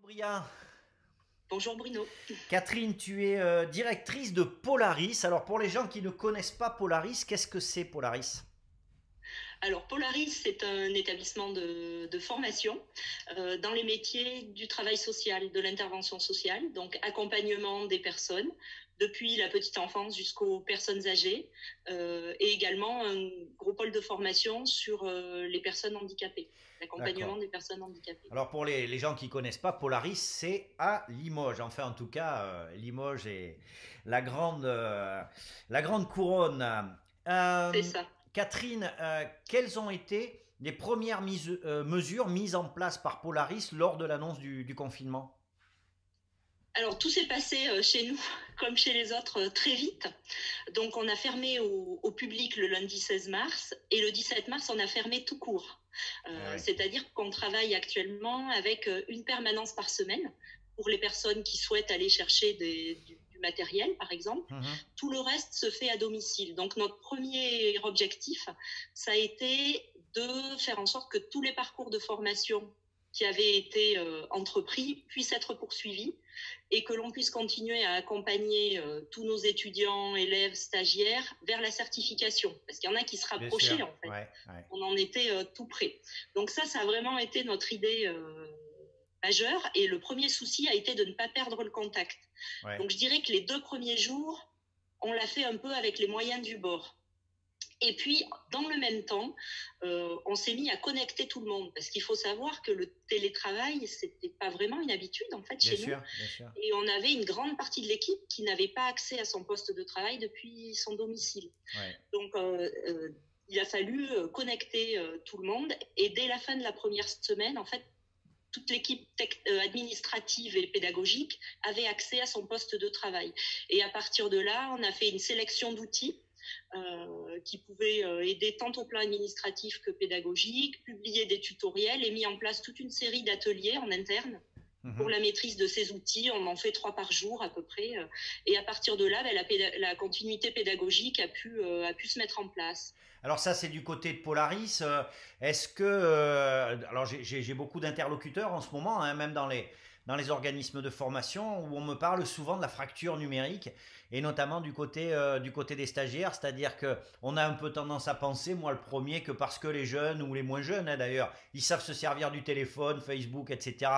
Briand. Bonjour Bruno. Catherine, tu es directrice de Polaris. Alors pour les gens qui ne connaissent pas Polaris, qu'est-ce que c'est Polaris? Alors Polaris, c'est un établissement de formation dans les métiers du travail social, de l'intervention sociale, donc accompagnement des personnes, depuis la petite enfance jusqu'aux personnes âgées, et également un gros pôle de formation sur les personnes handicapées, l'accompagnement D'accord. des personnes handicapées. Alors pour les gens qui ne connaissent pas, Polaris, c'est à Limoges. Enfin en tout cas, Limoges est la grande, euh, la grande couronne. C'est Euh, ça. Catherine, quelles ont été les premières mesures mises en place par Polaris lors de l'annonce du confinement? Alors tout s'est passé chez nous, comme chez les autres, très vite. Donc on a fermé au public le lundi 16 mars et le 17 mars on a fermé tout court. Ah ouais. C'est-à-dire qu'on travaille actuellement avec une permanence par semaine pour les personnes qui souhaitent aller chercher du matériel, par exemple. Mhm. Tout le reste se fait à domicile. Donc notre premier objectif, ça a été de faire en sorte que tous les parcours de formation qui avaient été entrepris puissent être poursuivis et que l'on puisse continuer à accompagner tous nos étudiants, élèves, stagiaires vers la certification. Parce qu'il y en a qui se Bien sûr. rapprochaient en fait. Ouais, ouais, On en était tout près. Donc ça a vraiment été notre idée majeure. Et le premier souci a été de ne pas perdre le contact. ouais. Donc je dirais que les 2 premiers jours, on l'a fait un peu avec les moyens du bord. Et puis, dans le même temps, on s'est mis à connecter tout le monde parce qu'il faut savoir que le télétravail, c'était pas vraiment une habitude en fait Bien chez nous. sûr, bien sûr. Et on avait une grande partie de l'équipe qui n'avait pas accès à son poste de travail depuis son domicile. Ouais. Donc, il a fallu connecter tout le monde. Et dès la fin de la première semaine, en fait, toute l'équipe administrative et pédagogique avait accès à son poste de travail. Et à partir de là, on a fait une sélection d'outils qui pouvaient aider tant au plan administratif que pédagogique, publier des tutoriels et mis en place toute une série d'ateliers en interne pour Mhm. la maîtrise de ces outils. On en fait 3 par jour à peu près. Et à partir de là, la continuité pédagogique a pu se mettre en place. Alors ça, c'est du côté de Polaris. Est-ce que... alors j'ai beaucoup d'interlocuteurs en ce moment, hein, même dans les organismes de formation, où on me parle souvent de la fracture numérique, et notamment du côté des stagiaires, c'est-à-dire que on a un peu tendance à penser, moi le premier, que parce que les jeunes, ou les moins jeunes hein, d'ailleurs, ils savent se servir du téléphone, Facebook, etc.,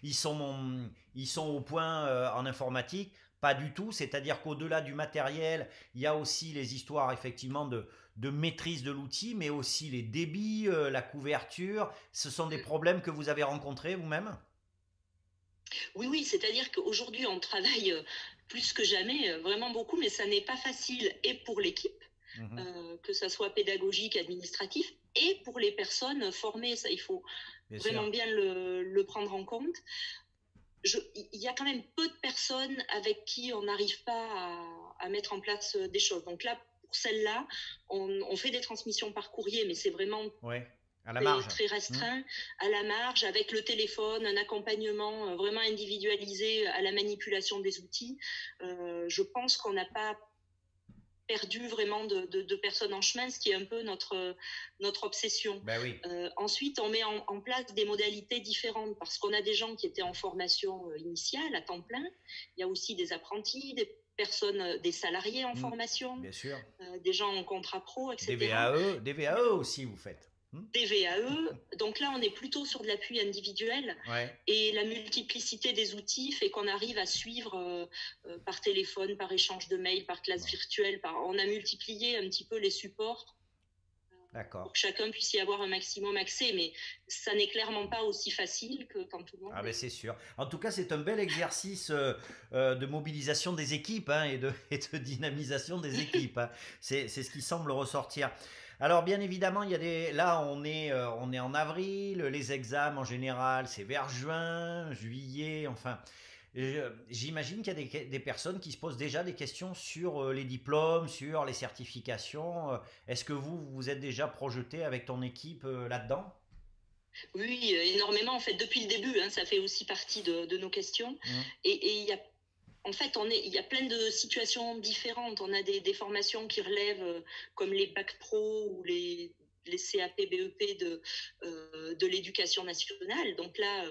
ils sont au point en informatique. Pas du tout, c'est-à-dire qu'au-delà du matériel, il y a aussi les histoires effectivement de maîtrise de l'outil, mais aussi les débits, la couverture. Ce sont des problèmes que vous avez rencontrés vous-même? Oui, oui, c'est-à-dire qu'aujourd'hui, on travaille plus que jamais, vraiment beaucoup, mais ça n'est pas facile et pour l'équipe, Mhm. que ça soit pédagogique, administratif, et pour les personnes formées. Ça, il faut Bien sûr. vraiment bien le prendre en compte. Il y a quand même peu de personnes avec qui on n'arrive pas à mettre en place des choses. Donc là, pour celle-là, on fait des transmissions par courrier, mais c'est vraiment Ouais. À la très, marge. très Mhm. restreint, à la marge, avec le téléphone, un accompagnement vraiment individualisé à la manipulation des outils. Je pense qu'on n'a pas perdu vraiment de personnes en chemin, ce qui est un peu notre obsession. Ben oui. Ensuite, on met en place des modalités différentes parce qu'on a des gens qui étaient en formation initiale à temps plein. Il y a aussi des apprentis, des personnes, des salariés en Mhm. formation, Bien sûr. des gens en contrat pro, Des etc. VAE, des VAE aussi vous faites. Mhm. Des VAE. Donc là, on est plutôt sur de l'appui individuel Ouais. et la multiplicité des outils fait qu'on arrive à suivre par téléphone, par échange de mails, par classe Bon. virtuelle. On a multiplié un petit peu les supports D'accord. pour que chacun puisse y avoir un maximum accès, mais ça n'est clairement pas aussi facile que quand tout le Ah monde ben est. c'est sûr. En tout cas, c'est un bel exercice de mobilisation des équipes hein, et de dynamisation des équipes. Hein. C'est ce qui semble ressortir. Alors bien évidemment, il y a des là on est en avril, les examens en général c'est vers juin, juillet, enfin j'imagine qu'il y a des personnes qui se posent déjà des questions sur les diplômes, sur les certifications. Est-ce que vous vous êtes déjà projeté avec ton équipe là-dedans? Oui, énormément en fait depuis le début. Hein, ça fait aussi partie de nos questions. Mmh, Et il y a En fait, il y a plein de situations différentes. On a des formations qui relèvent comme les bacs pro ou les CAP, BEP de l'éducation nationale. Donc là,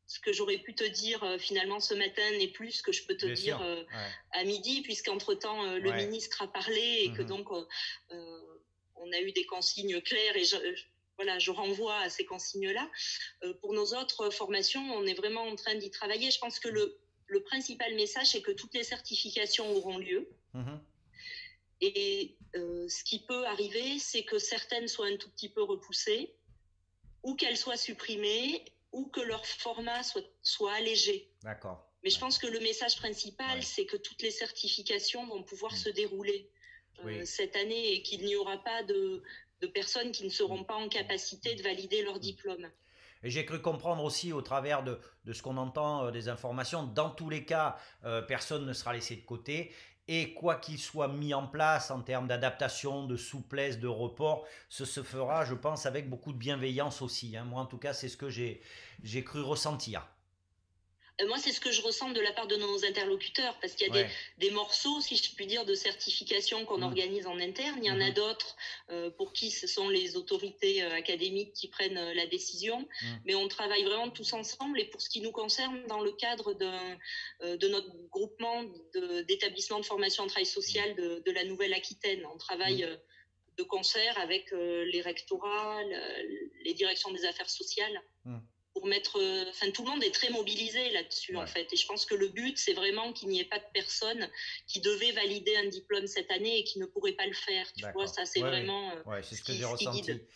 ce que j'aurais pu te dire finalement ce matin n'est plus ce que je peux te Bien dire sûr. Ouais. à midi, puisqu'entre-temps, le Ouais. ministre a parlé et que donc on a eu des consignes claires et voilà, je renvoie à ces consignes-là. Pour nos autres formations, on est vraiment en train d'y travailler. Je pense que le principal message, c'est que toutes les certifications auront lieu. Et ce qui peut arriver, c'est que certaines soient un tout petit peu repoussées, ou qu'elles soient supprimées, ou que leur format soit allégé. D'accord. Mais je pense que le message principal, c'est que toutes les certifications vont pouvoir se dérouler cette année et qu'il n'y aura pas de personnes qui ne seront pas en capacité de valider leur diplôme. Et j'ai cru comprendre aussi au travers de ce qu'on entend des informations, dans tous les cas, personne ne sera laissé de côté. Et quoi qu'il soit mis en place en termes d'adaptation, de souplesse, de report, ce se fera, je pense, avec beaucoup de bienveillance aussi, hein. Moi, en tout cas, c'est ce que j'ai cru ressentir. Moi, c'est ce que je ressens de la part de nos interlocuteurs, parce qu'il y a des morceaux, si je puis dire, de certification qu'on organise en interne. Il y en a d'autres pour qui ce sont les autorités académiques qui prennent la décision. Mais on travaille vraiment tous ensemble. Et pour ce qui nous concerne, dans le cadre de notre groupement d'établissements de formation en travail social de la Nouvelle-Aquitaine, on travaille de concert avec les rectorats, les directions des affaires sociales. Pour mettre, tout le monde est très mobilisé là-dessus en fait, et je pense que le but c'est vraiment qu'il n'y ait pas de personne qui devait valider un diplôme cette année et qui ne pourrait pas le faire, tu vois, ça c'est vraiment c'est ce que j'ai ressenti guide.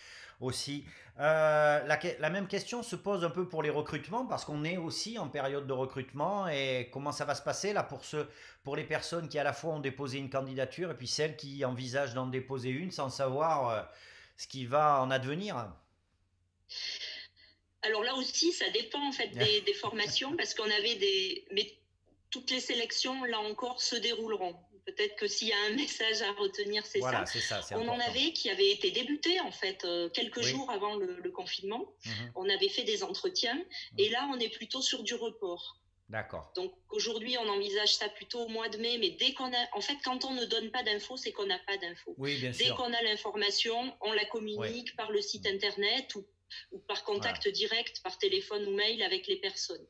aussi. La même question se pose un peu pour les recrutements, parce qu'on est aussi en période de recrutement, et comment ça va se passer là pour les personnes qui à la fois ont déposé une candidature et puis celles qui envisagent d'en déposer une sans savoir ce qui va en advenir. Alors là aussi, ça dépend en fait des formations, parce qu'on avait mais toutes les sélections, là encore, se dérouleront. Peut-être que s'il y a un message à retenir, c'est voilà, ça. c'est ça, c'est on important. en avait qui avaient été débutés en fait quelques jours avant le confinement. On avait fait des entretiens et là, on est plutôt sur du report. D'accord. Donc aujourd'hui, on envisage ça plutôt au mois de mai, mais dès qu'on a, en fait, quand on ne donne pas d'infos, c'est qu'on n'a pas d'infos. Oui, bien dès sûr. qu'on a l'information, on la communique par le site internet ou par contact direct, par téléphone ou mail avec les personnes.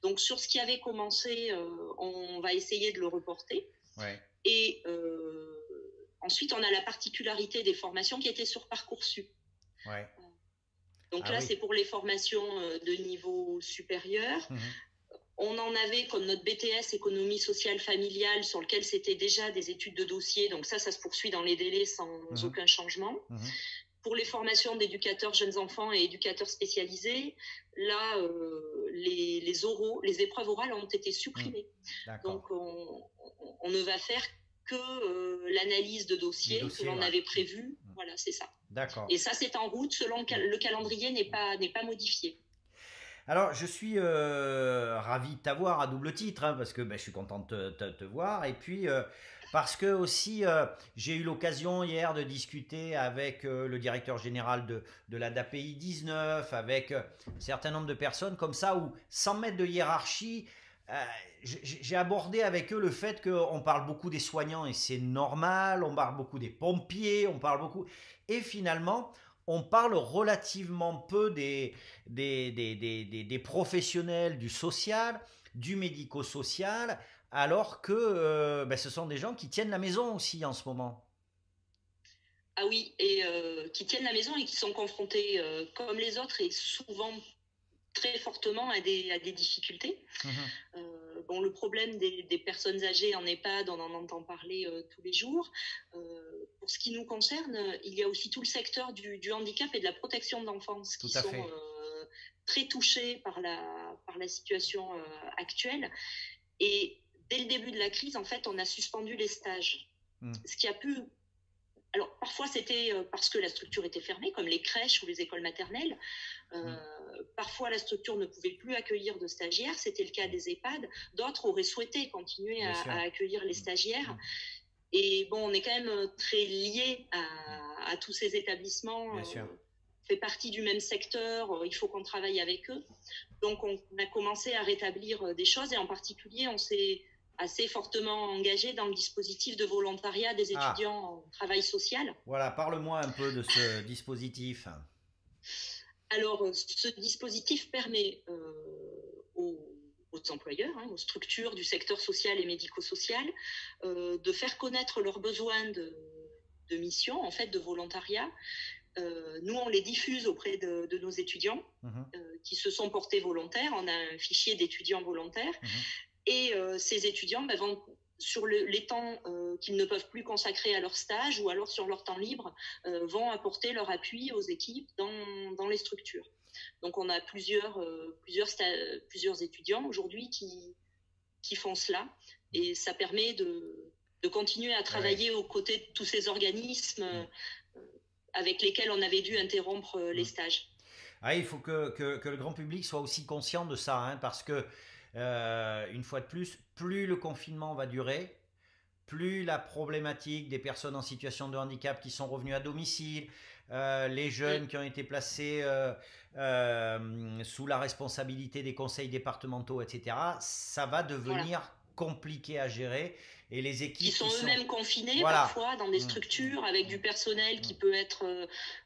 Donc sur ce qui avait commencé, on va essayer de le reporter. Et ensuite, on a la particularité des formations qui étaient sur Parcoursup. Donc là, c'est pour les formations de niveau supérieur. On en avait comme notre BTS économie sociale familiale, sur lequel c'était déjà des études de dossier. Donc ça se poursuit dans les délais sans aucun changement. Pour les formations d'éducateurs jeunes enfants et éducateurs spécialisés, là, les épreuves orales ont été supprimées. Donc, on ne va faire que l'analyse de dossiers que l'on avait prévu. Voilà, c'est ça. Et ça, c'est en route selon le calendrier n'est pas modifié. Alors, je suis ravi de t'avoir à double titre, hein, parce que je suis content de te voir. Et puis, parce que aussi, j'ai eu l'occasion hier de discuter avec le directeur général de la DAPI 19, avec un certain nombre de personnes comme ça, où sans mettre de hiérarchie, j'ai abordé avec eux le fait qu'on parle beaucoup des soignants, et c'est normal, on parle beaucoup des pompiers, on parle beaucoup... Et finalement, on parle relativement peu des professionnels du social, du médico-social, alors que ce sont des gens qui tiennent la maison aussi en ce moment. Ah oui, et qui tiennent la maison et qui sont confrontés, comme les autres, et souvent très fortement à des difficultés. Bon, le problème des personnes âgées en EHPAD, on en entend parler tous les jours. Pour ce qui nous concerne, il y a aussi tout le secteur du handicap et de la protection de l'enfance qui sont très touchés par la situation actuelle. Et dès le début de la crise, en fait, on a suspendu les stages. Ce qui a pu... Alors, parfois, c'était parce que la structure était fermée, comme les crèches ou les écoles maternelles. Parfois, la structure ne pouvait plus accueillir de stagiaires. C'était le cas des EHPAD. D'autres auraient souhaité continuer à accueillir les stagiaires. Et bon, on est quand même très liés à tous ces établissements. Bien sûr. On fait partie du même secteur. Il faut qu'on travaille avec eux. Donc, on a commencé à rétablir des choses. Et en particulier, on s'est assez fortement engagé dans le dispositif de volontariat des étudiants en travail social. Voilà, parle-moi un peu de ce dispositif. Alors, ce dispositif permet employeurs, hein, aux structures du secteur social et médico-social, de faire connaître leurs besoins de mission, en fait, de volontariat. Nous, on les diffuse auprès de nos étudiants qui se sont portés volontaires. On a un fichier d'étudiants volontaires. Et ces étudiants vont, sur les temps qu'ils ne peuvent plus consacrer à leur stage ou alors sur leur temps libre, vont apporter leur appui aux équipes dans les structures. Donc, on a plusieurs étudiants aujourd'hui qui font cela. Et ça permet de continuer à travailler aux côtés de tous ces organismes avec lesquels on avait dû interrompre les stages. Ah, il faut que le grand public soit aussi conscient de ça, hein, parce que, une fois de plus le confinement va durer, plus la problématique des personnes en situation de handicap qui sont revenues à domicile, les jeunes qui ont été placés sous la responsabilité des conseils départementaux, etc., ça va devenir compliqué à gérer. Et les équipes qui sont eux-mêmes confinés parfois dans des structures avec du personnel qui peut être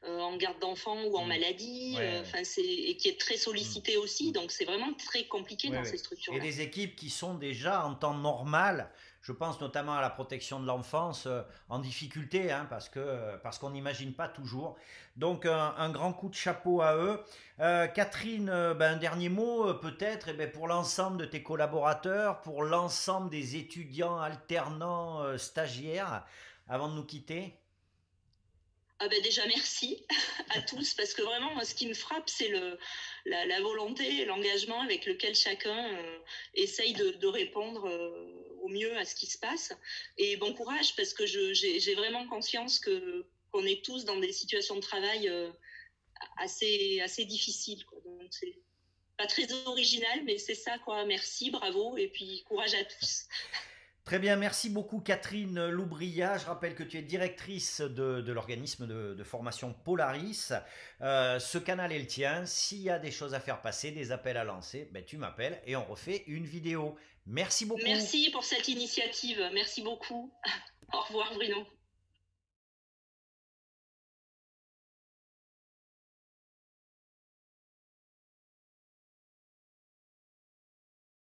en garde d'enfants ou en maladie, et qui est très sollicité aussi. Donc c'est vraiment très compliqué dans ces structures-là. Et des équipes qui sont déjà en temps normal, je pense notamment à la protection de l'enfance, en difficulté, hein, parce qu'on n'imagine pas toujours. Donc un grand coup de chapeau à eux. Catherine, un dernier mot peut-être pour l'ensemble de tes collaborateurs, pour l'ensemble des étudiants alternants, stagiaires, avant de nous quitter. Déjà merci à tous, parce que vraiment moi, ce qui me frappe c'est la volonté et l'engagement avec lequel chacun essaye de répondre au mieux à ce qui se passe, et bon courage, parce que j'ai vraiment conscience qu'on est tous dans des situations de travail assez difficiles, quoi. Donc c'est pas très original, mais c'est ça, quoi. Merci, bravo, et puis courage à tous. Très bien, merci beaucoup Catherine Loubria. Je rappelle que tu es directrice de l'organisme de formation Polaris. Ce canal est le tien. S'il y a des choses à faire passer, des appels à lancer, tu m'appelles et on refait une vidéo. Merci beaucoup. Merci pour cette initiative. Merci beaucoup. Au revoir Bruno.